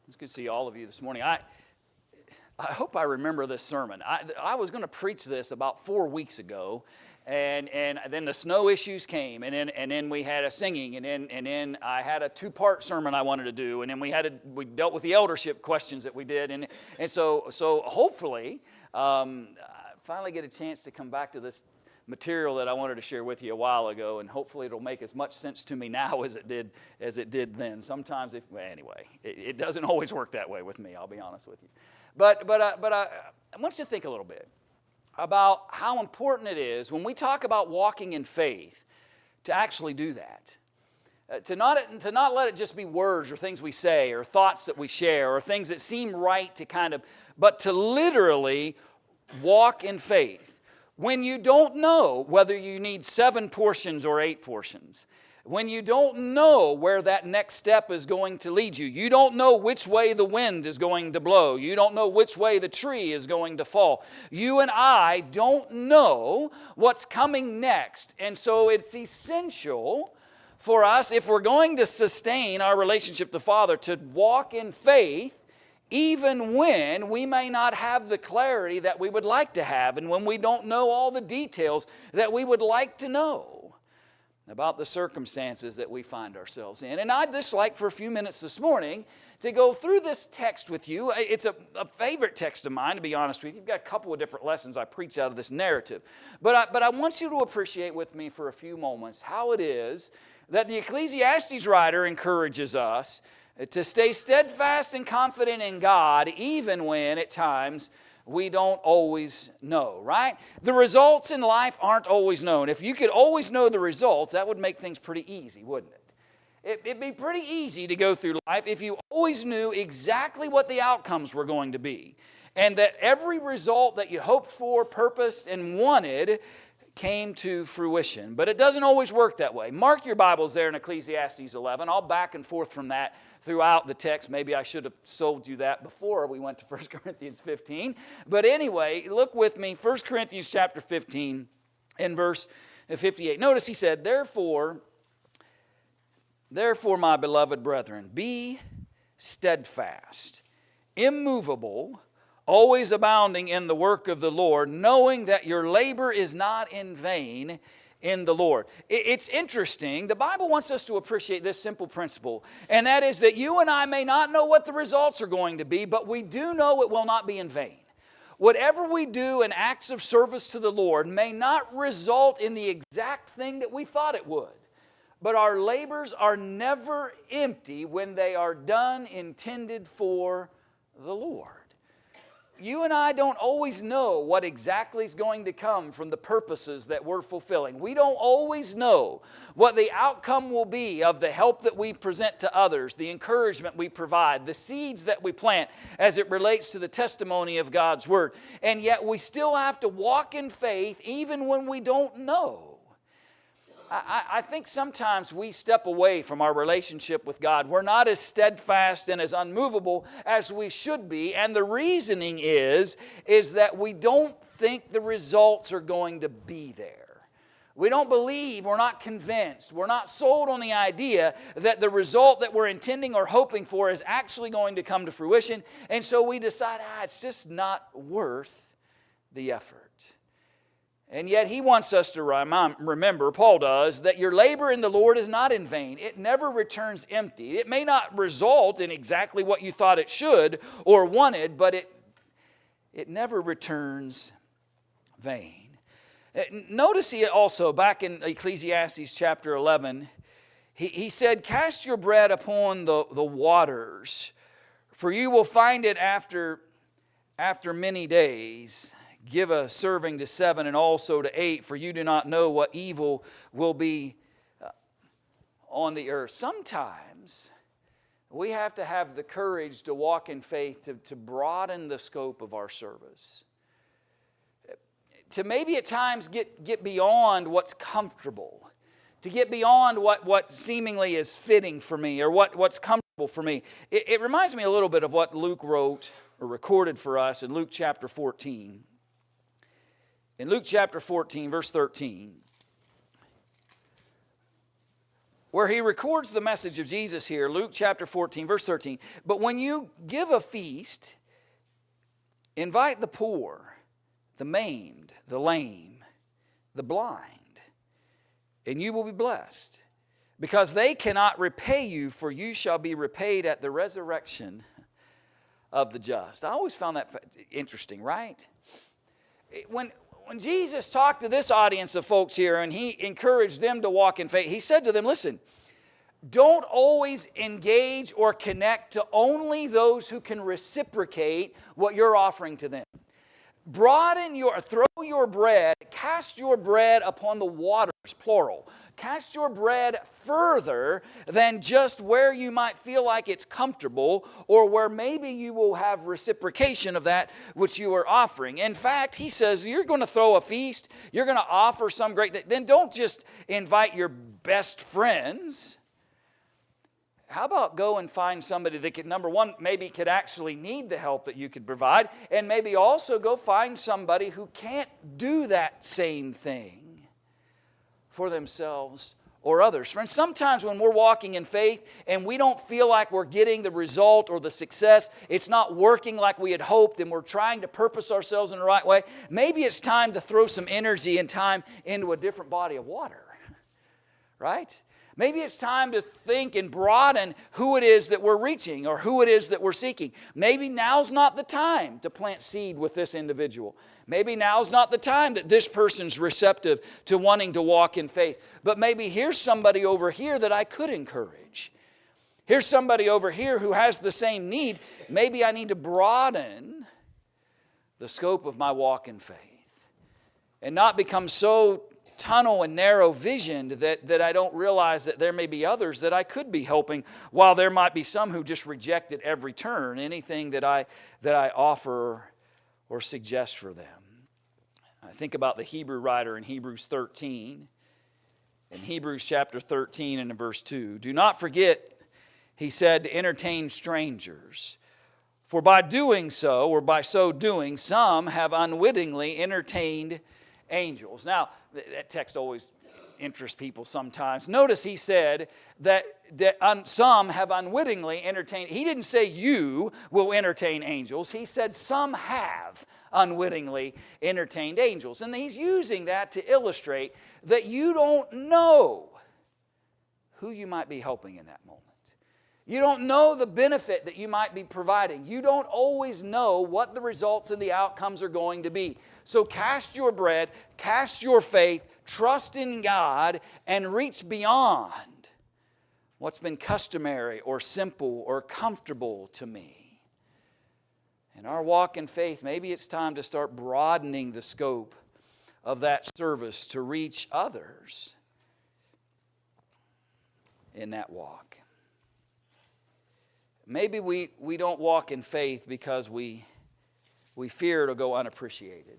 It's good to see all of you this morning. I hope I remember this sermon. I was going to preach this about 4 weeks ago, and then the snow issues came, and then we had a singing, and then I had a 2-part sermon I wanted to do, and then we dealt with the eldership questions that we did, and so hopefully I finally get a chance to come back to this material that I wanted to share with you a while ago, and hopefully it'll make as much sense to me now as it did then. Sometimes, anyway, it doesn't always work that way with me, I'll be honest with you. But I want you to think a little bit about how important it is when we talk about walking in faith to actually do that. To not let it just be words or things we say or thoughts that we share or things that seem right but to literally walk in faith. When you don't know whether you need 7 portions or 8 portions, when you don't know where that next step is going to lead you, you don't know which way the wind is going to blow, you don't know which way the tree is going to fall, you and I don't know what's coming next. And so it's essential for us, if we're going to sustain our relationship to the Father, to walk in faith even when we may not have the clarity that we would like to have, and when we don't know all the details that we would like to know about the circumstances that we find ourselves in. And I'd just like for a few minutes this morning to go through this text with you. It's a favorite text of mine, to be honest with you. You've got a couple of different lessons I preach out of this narrative. But I want you to appreciate with me for a few moments how it is that the Ecclesiastes writer encourages us to stay steadfast and confident in God, even when at times we don't always know, right? The results in life aren't always known. If you could always know the results, that would make things pretty easy, wouldn't it? It'd be pretty easy to go through life if you always knew exactly what the outcomes were going to be, and that every result that you hoped for, purposed, and wanted came to fruition. But it doesn't always work that way. Mark your Bibles there in Ecclesiastes 11. I'll back and forth from that throughout the text. Maybe I should have sold you that before we went to 1 Corinthians 15. But anyway, look with me, 1 Corinthians chapter 15 and verse 58. Notice he said, Therefore, my beloved brethren, be steadfast, immovable, always abounding in the work of the Lord, knowing that your labor is not in vain in the Lord. It's interesting. The Bible wants us to appreciate this simple principle, and that is that you and I may not know what the results are going to be, but we do know it will not be in vain. Whatever we do in acts of service to the Lord may not result in the exact thing that we thought it would, but our labors are never empty when they are done intended for the Lord. You and I don't always know what exactly is going to come from the purposes that we're fulfilling. We don't always know what the outcome will be of the help that we present to others, the encouragement we provide, the seeds that we plant as it relates to the testimony of God's Word. And yet we still have to walk in faith even when we don't know. I think sometimes we step away from our relationship with God. We're not as steadfast and as unmovable as we should be. And the reasoning is that we don't think the results are going to be there. We don't believe, we're not convinced, we're not sold on the idea that the result that we're intending or hoping for is actually going to come to fruition. And so we decide, it's just not worth the effort. And yet he wants us to remember, Paul does, that your labor in the Lord is not in vain. It never returns empty. It may not result in exactly what you thought it should or wanted, but it never returns vain. Notice he also, back in Ecclesiastes chapter 11, he said, Cast your bread upon the waters, for you will find it after many days. Give a serving to 7 and also to 8, for you do not know what evil will be on the earth. Sometimes we have to have the courage to walk in faith, to broaden the scope of our service. To maybe at times get beyond what's comfortable. To get beyond what seemingly is fitting for me or what's comfortable for me. It reminds me a little bit of what Luke wrote or recorded for us in Luke chapter 14. In Luke chapter 14, verse 13, where he records the message of Jesus here, Luke chapter 14, verse 13. But when you give a feast, invite the poor, the maimed, the lame, the blind, and you will be blessed, because they cannot repay you, for you shall be repaid at the resurrection of the just. I always found that interesting, right? When Jesus talked to this audience of folks here and he encouraged them to walk in faith, he said to them, listen, don't always engage or connect to only those who can reciprocate what you're offering to them. Throw your bread, cast your bread upon the waters, plural. Cast your bread further than just where you might feel like it's comfortable or where maybe you will have reciprocation of that which you are offering. In fact, he says, you're going to throw a feast, you're going to offer some great thing. Then don't just invite your best friends. How about go and find somebody that could, number one, maybe could actually need the help that you could provide, and maybe also go find somebody who can't do that same thing for themselves or others. Friends, sometimes when we're walking in faith and we don't feel like we're getting the result or the success, it's not working like we had hoped, and we're trying to purpose ourselves in the right way, maybe it's time to throw some energy and time into a different body of water, right? Maybe it's time to think and broaden who it is that we're reaching or who it is that we're seeking. Maybe now's not the time to plant seed with this individual. Maybe now's not the time that this person's receptive to wanting to walk in faith. But maybe here's somebody over here that I could encourage. Here's somebody over here who has the same need. Maybe I need to broaden the scope of my walk in faith and not become so tunnel and narrow visioned that I don't realize that there may be others that I could be helping, while there might be some who just reject at every turn anything that I offer or suggest for them. I think about the Hebrew writer in Hebrews 13. In Hebrews chapter 13 and in verse 2, do not forget, he said, to entertain strangers. For by doing so, or by so doing, some have unwittingly entertained angels. Now, that text always interests people sometimes. Notice he said that some have unwittingly entertained. He didn't say you will entertain angels. He said some have unwittingly entertained angels. And he's using that to illustrate that you don't know who you might be helping in that moment. You don't know the benefit that you might be providing. You don't always know what the results and the outcomes are going to be. So cast your bread, cast your faith, trust in God, and reach beyond what's been customary or simple or comfortable to me. In our walk in faith, maybe it's time to start broadening the scope of that service to reach others in that walk. Maybe we don't walk in faith because we fear to go unappreciated.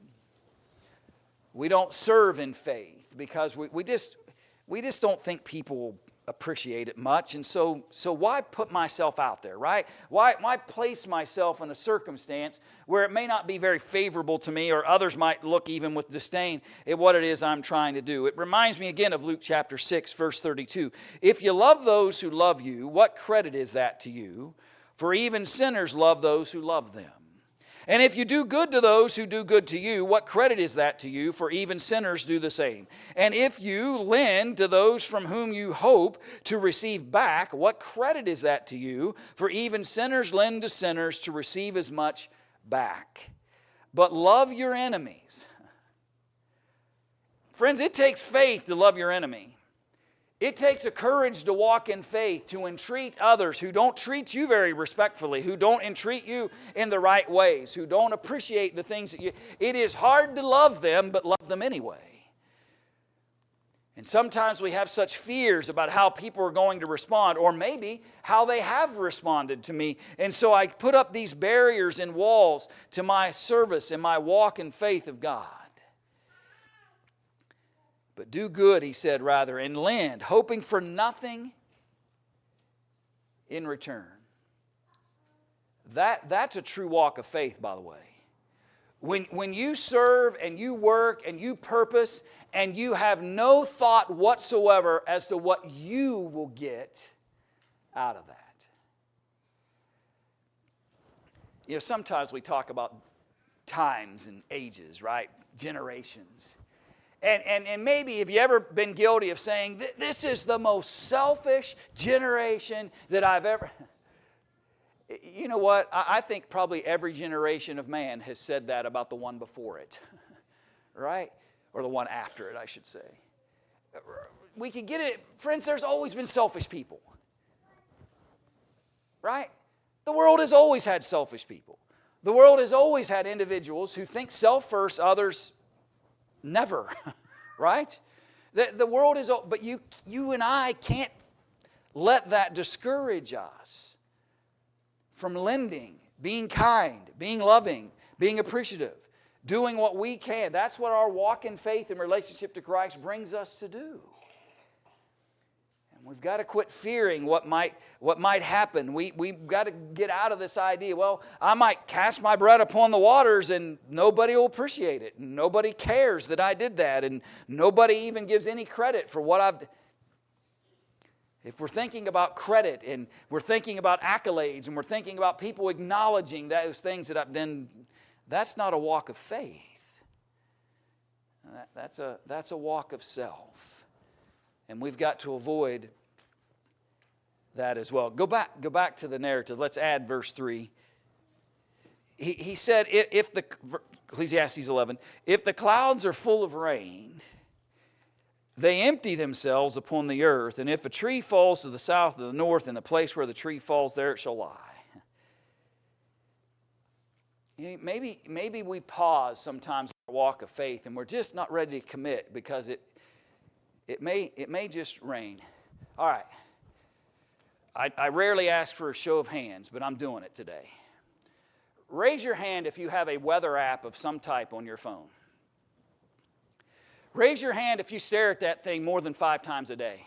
We don't serve in faith because we just don't think people will appreciate it much. And so why put myself out there, right? Why place myself in a circumstance where it may not be very favorable to me, or others might look even with disdain at what it is I'm trying to do? It reminds me again of Luke chapter 6, verse 32. If you love those who love you, what credit is that to you? For even sinners love those who love them. And if you do good to those who do good to you, what credit is that to you? For even sinners do the same. And if you lend to those from whom you hope to receive back, what credit is that to you? For even sinners lend to sinners to receive as much back. But love your enemies. Friends, it takes faith to love your enemy. It takes a courage to walk in faith, to entreat others who don't treat you very respectfully, who don't entreat you in the right ways, who don't appreciate the things that you... It is hard to love them, but love them anyway. And sometimes we have such fears about how people are going to respond, or maybe how they have responded to me. And so I put up these barriers and walls to my service and my walk in faith of God. But do good, he said, rather, and lend, hoping for nothing in return. That's a true walk of faith, by the way. When you serve and you work and you purpose and you have no thought whatsoever as to what you will get out of that. You know, sometimes we talk about times and ages, right? Generations. And maybe have you ever been guilty of saying, this is the most selfish generation that I've ever... You know what? I think probably every generation of man has said that about the one before it, right? Or the one after it, I should say. We could get it. Friends, there's always been selfish people, right? The world has always had selfish people. The world has always had individuals who think self first, others never, right? The world is, but you and I can't let that discourage us from lending, being kind, being loving, being appreciative, doing what we can. That's what our walk in faith and relationship to Christ brings us to do. And we've got to quit fearing what might happen. We've got to get out of this idea, well, I might cast my bread upon the waters and nobody will appreciate it. And nobody cares that I did that. And nobody even gives any credit for what I've done. If we're thinking about credit and we're thinking about accolades and we're thinking about people acknowledging those things that I've done, that's not a walk of faith. That's a walk of self. And we've got to avoid that as well. Go back to the narrative. Let's add verse 3. He said, Ecclesiastes 11, if the clouds are full of rain, they empty themselves upon the earth, and if a tree falls to the south or the north, in the place where the tree falls, there it shall lie. Maybe we pause sometimes in our walk of faith, and we're just not ready to commit because it may just rain. All right. I rarely ask for a show of hands, but I'm doing it today. Raise your hand if you have a weather app of some type on your phone. Raise your hand if you stare at that thing more than 5 times a day.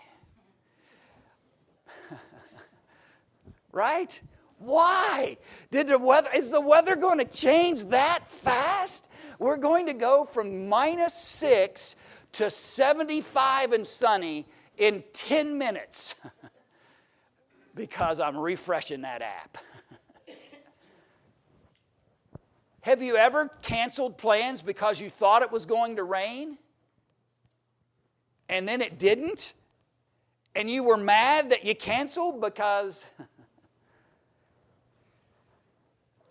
Right? Why? Is the weather going to change that fast? We're going to go from -6 to 75 and sunny in 10 minutes because I'm refreshing that app. Have you ever canceled plans because you thought it was going to rain? And then it didn't? And you were mad that you canceled because...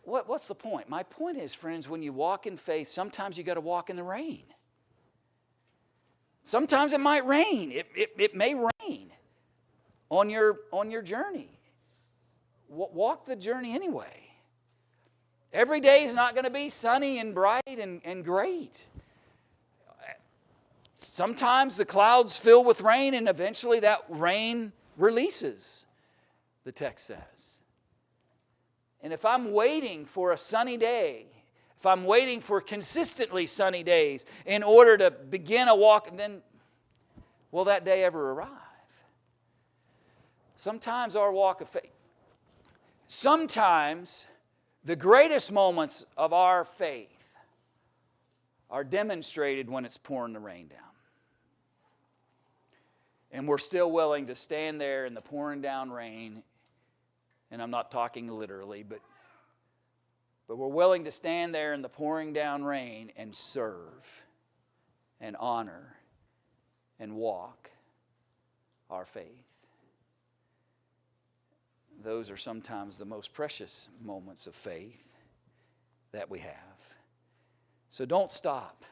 What's the point? My point is, friends, when you walk in faith, sometimes you got to walk in the rain. Sometimes it might rain. It may rain on your journey. Walk the journey anyway. Every day is not going to be sunny and bright and great. Sometimes the clouds fill with rain and eventually that rain releases, the text says. And if I'm waiting for a sunny day, if I'm waiting for consistently sunny days in order to begin a walk, then will that day ever arrive? Sometimes our walk of faith, sometimes the greatest moments of our faith are demonstrated when it's pouring the rain down. And we're still willing to stand there in the pouring down rain, and I'm not talking literally, but we're willing to stand there in the pouring down rain and serve and honor and walk our faith. Those are sometimes the most precious moments of faith that we have. So don't stop.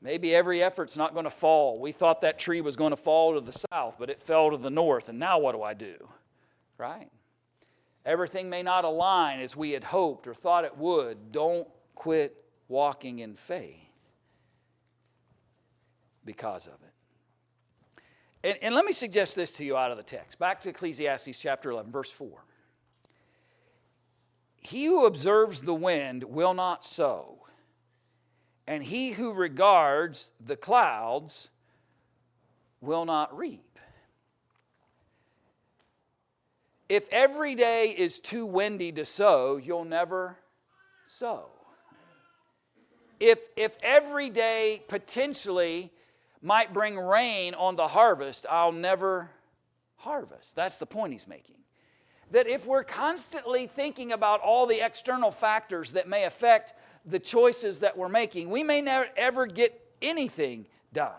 Maybe every effort's not going to fall. We thought that tree was going to fall to the south, but it fell to the north, and now what do I do? Right? Everything may not align as we had hoped or thought it would. Don't quit walking in faith because of it. And let me suggest this to you out of the text. Back to Ecclesiastes chapter 11, verse 4. He who observes the wind will not sow, and he who regards the clouds will not reap. If every day is too windy to sow, you'll never sow. if every day potentially might bring rain on the harvest, I'll never harvest. That's the point he's making. That if we're constantly thinking about all the external factors that may affect the choices that we're making, we may never ever get anything done.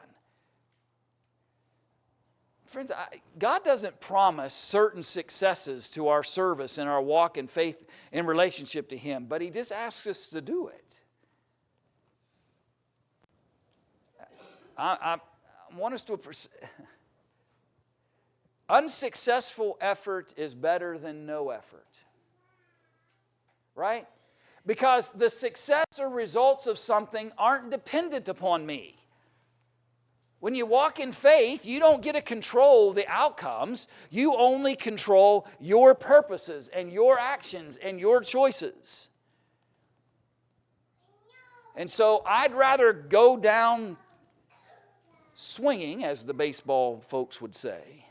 Friends, God doesn't promise certain successes to our service and our walk in faith in relationship to Him, but He just asks us to do it. I want us to... Unsuccessful effort is better than no effort. Right? Because the success or results of something aren't dependent upon me. When you walk in faith, you don't get to control the outcomes. You only control your purposes and your actions and your choices. And so I'd rather go down swinging, as the baseball folks would say,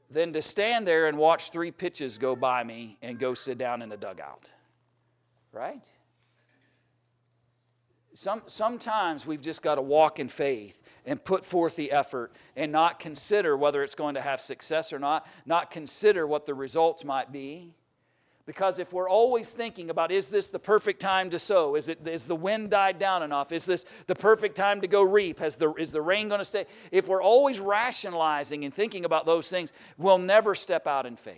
than to stand there and watch 3 pitches go by me and go sit down in the dugout. Right? Sometimes we've just got to walk in faith and put forth the effort and not consider whether it's going to have success or not consider what the results might be. Because if we're always thinking about, is this the perfect time to sow? Is the wind died down enough? Is this the perfect time to go reap? Is the rain going to stay? If we're always rationalizing and thinking about those things, we'll never step out in faith.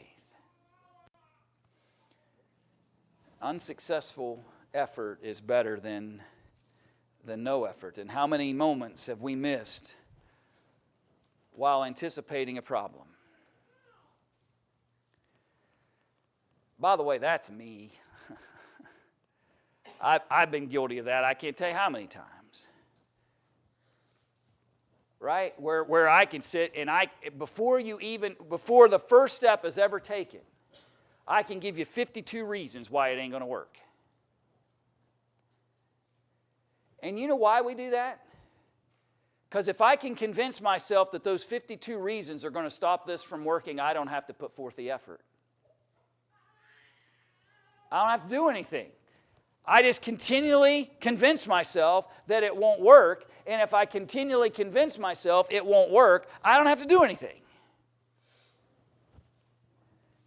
Unsuccessful effort is better than no effort. And how many moments have we missed while anticipating a problem? By the way, that's me. I've been guilty of that. I can't tell you how many times. Right? Where I can sit and before the first step is ever taken, I can give you 52 reasons why it ain't going to work. And you know why we do that? Because if I can convince myself that those 52 reasons are going to stop this from working, I don't have to put forth the effort. I don't have to do anything. I just continually convince myself that it won't work, and if I continually convince myself it won't work, I don't have to do anything.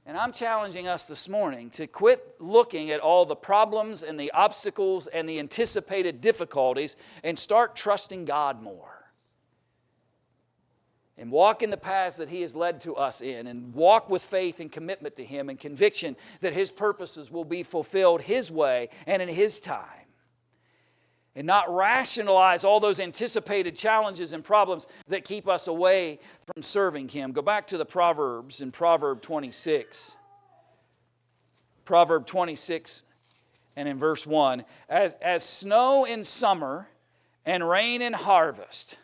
And I'm challenging us this morning to quit looking at all the problems and the obstacles and the anticipated difficulties and start trusting God more. And walk in the paths that He has led to us in, and walk with faith and commitment to Him and conviction that His purposes will be fulfilled His way and in His time. And not rationalize all those anticipated challenges and problems that keep us away from serving Him. Go back to the Proverbs in Proverb 26. Proverb 26 and in verse 1. As snow in summer and rain in harvest,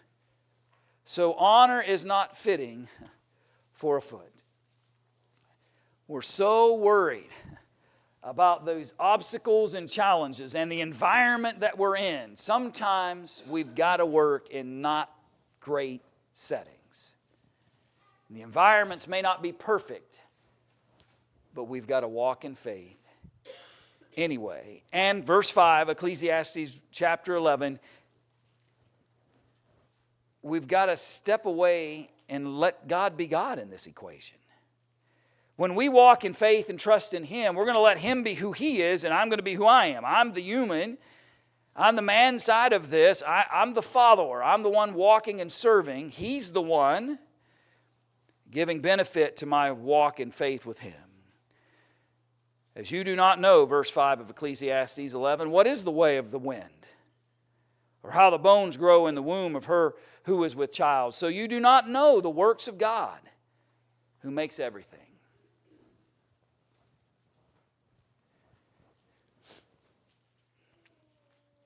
so honor is not fitting for a foot. We're so worried about those obstacles and challenges and the environment that we're in. Sometimes we've got to work in not great settings. And the environments may not be perfect, but we've got to walk in faith anyway. And verse 5, Ecclesiastes chapter 11, we've got to step away and let God be God in this equation. When we walk in faith and trust in Him, we're going to let Him be who He is, and I'm going to be who I am. I'm the human. I'm the man side of this. I'm the follower. I'm the one walking and serving. He's the one giving benefit to my walk in faith with Him. As you do not know, verse 5 of Ecclesiastes 11, what is the way of the wind? Or how the bones grow in the womb of her who is with child. So you do not know the works of God, who makes everything.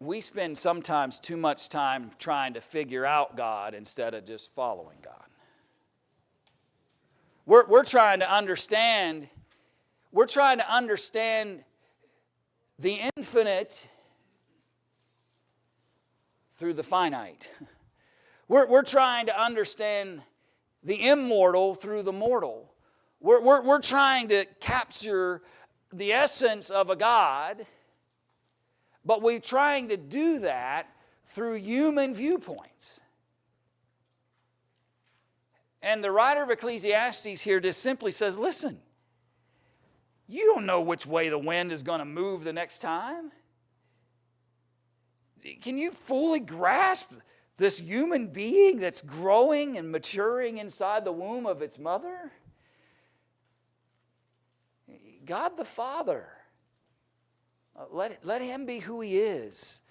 We spend sometimes too much time trying to figure out God instead of just following God. We're trying to understand. We're trying to understand the infinite through the finite. We're trying to understand the immortal through the mortal. We're trying to capture the essence of a God But we're trying to do that through human viewpoints. And the writer of Ecclesiastes here just simply says, listen, you don't know which way the wind is going to move the next time. Can you fully grasp this human being that's growing and maturing inside the womb of its mother? God the Father. Let Him be who He is.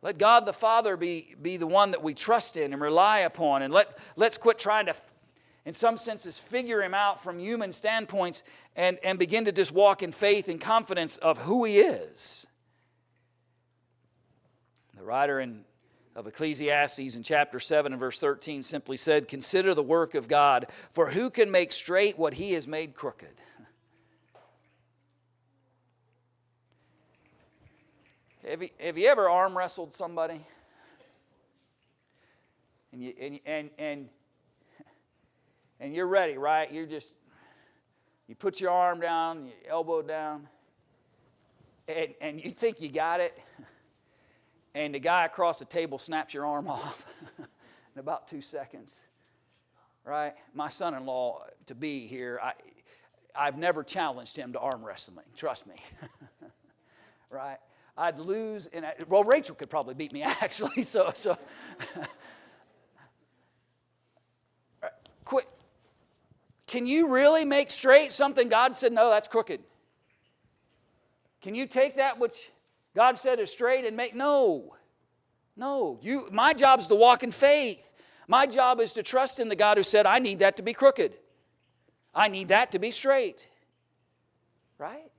Let God the Father be the one that we trust in and rely upon. And let's quit trying to, in some senses, figure Him out from human standpoints and begin to just walk in faith and confidence of who He is. The writer of Ecclesiastes in chapter 7 and verse 13 simply said, "Consider the work of God, for who can make straight what He has made crooked?" Have you ever arm wrestled somebody? And you're ready, right? You put your arm down, your elbow down, and you think you got it, and the guy across the table snaps your arm off in about 2 seconds, right? My son-in-law to be here, I've never challenged him to arm wrestling. Trust me, right? I'd lose, and Rachel could probably beat me actually. So quit. Can you really make straight something God said, no, that's crooked? Can you take that which God said is straight and make, no. My job is to walk in faith. My job is to trust in the God who said, I need that to be crooked. I need that to be straight. Right?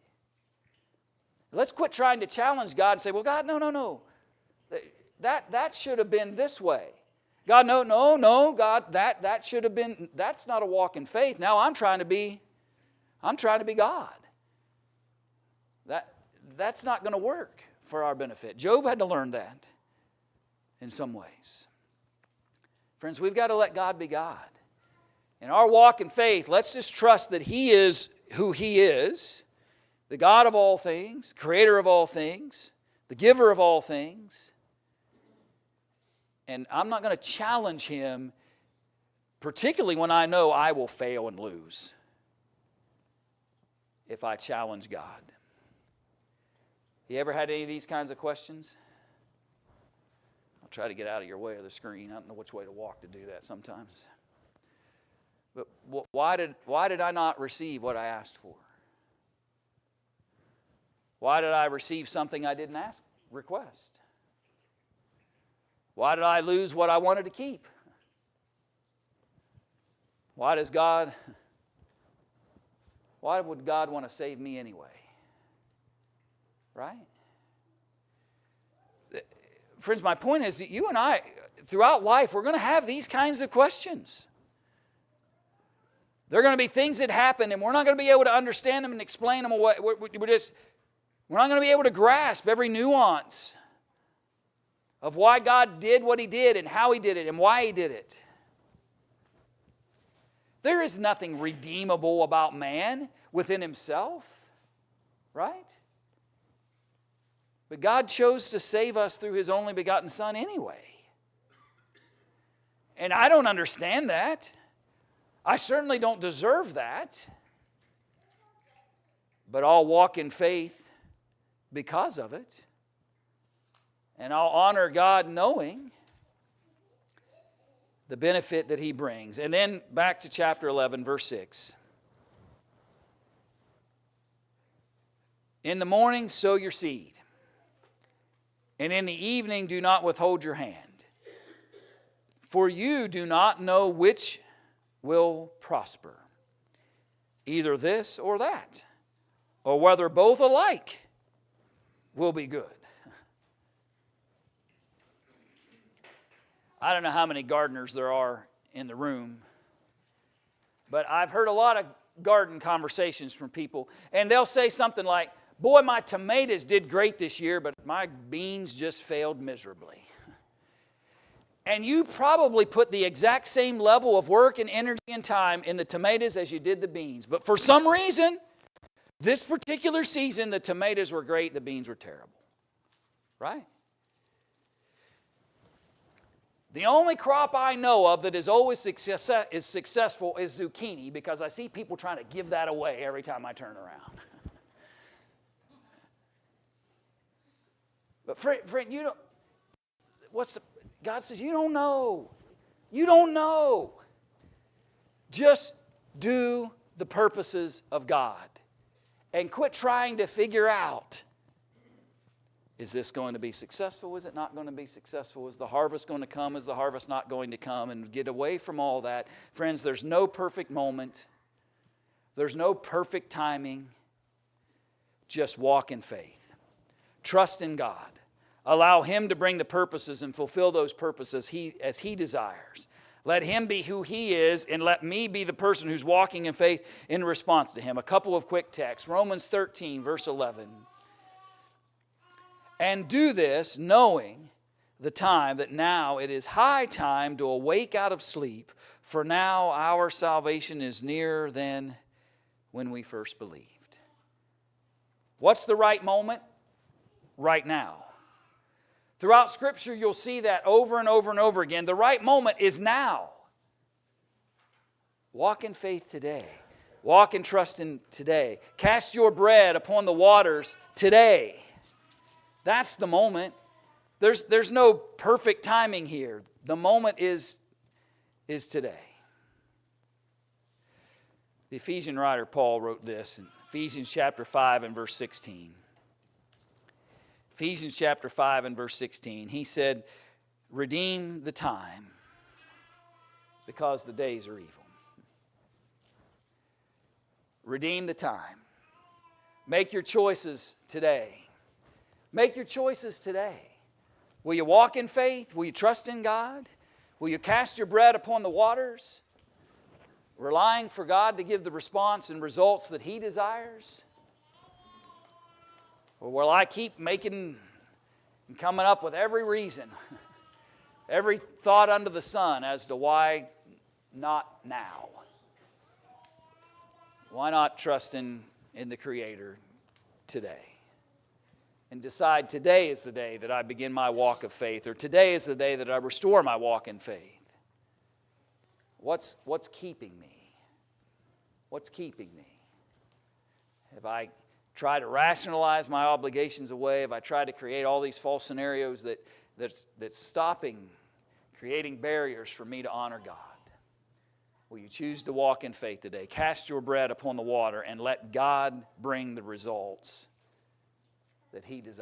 Let's quit trying to challenge God and say, well, God, no. That should have been this way. God, no, God, that should have been, that's not a walk in faith. Now I'm trying to be God. That's not going to work for our benefit. Job had to learn that in some ways. Friends, we've got to let God be God. In our walk in faith, let's just trust that He is who He is. The God of all things, creator of all things, the giver of all things. And I'm not going to challenge Him, particularly when I know I will fail and lose if I challenge God. You ever had any of these kinds of questions? I'll try to get out of your way of the screen. I don't know which way to walk to do that sometimes. But why did I not receive what I asked for? Why did I receive something I didn't request? Why did I lose what I wanted to keep? Why would God want to save me anyway? Right? Friends, my point is that you and I, throughout life, we're going to have these kinds of questions. There are going to be things that happen, and we're not going to be able to understand them and explain them away. We're not going to be able to grasp every nuance of why God did what He did and how He did it and why He did it. There is nothing redeemable about man within himself, right? But God chose to save us through His only begotten Son anyway. And I don't understand that. I certainly don't deserve that. But I'll walk in faith because of it. And I'll honor God knowing the benefit that He brings. And then back to chapter 11, verse 6. In the morning sow your seed, and in the evening do not withhold your hand. For you do not know which will prosper, either this or that, or whether both alike will be good. I don't know how many gardeners there are in the room, but I've heard a lot of garden conversations from people, and they'll say something like, boy, my tomatoes did great this year, but my beans just failed miserably. And you probably put the exact same level of work and energy and time in the tomatoes as you did the beans. But for some reason, this particular season, the tomatoes were great, the beans were terrible. right? The only crop I know of that is always successful is zucchini, because I see people trying to give that away every time I turn around. But friend, you don't. God says, you don't know. You don't know. Just do the purposes of God and quit trying to figure out, is this going to be successful? Is it not going to be successful? Is the harvest going to come? Is the harvest not going to come? And get away from all that. Friends, there's no perfect moment. There's no perfect timing. Just walk in faith. Trust in God. Allow Him to bring the purposes and fulfill those purposes as He desires. Let Him be who He is, and let me be the person who's walking in faith in response to Him. A couple of quick texts. Romans 13, verse 11. And do this, knowing the time, that now it is high time to awake out of sleep, for now our salvation is nearer than when we first believed. What's the right moment? Right now. Throughout Scripture, you'll see that over and over and over again. The right moment is now. Walk in faith today. Walk in trust in today. Cast your bread upon the waters today. That's the moment. There's no perfect timing here. The moment is today. The Ephesian writer Paul wrote this in Ephesians chapter 5 and verse 16. Ephesians chapter 5 and verse 16. He said, redeem the time, because the days are evil. Redeem the time. Make your choices today. Make your choices today. Will you walk in faith? Will you trust in God? Will you cast your bread upon the waters, relying for God to give the response and results that He desires? Or will I keep making and coming up with every reason, every thought under the sun as to why not now? Why not trust in the Creator today? And decide today is the day that I begin my walk of faith, or today is the day that I restore my walk in faith. What's keeping me? What's keeping me? Have I tried to rationalize my obligations away? Have I tried to create all these false scenarios that's stopping, creating barriers for me to honor God? Will you choose to walk in faith today? Cast your bread upon the water and let God bring the results that He desires.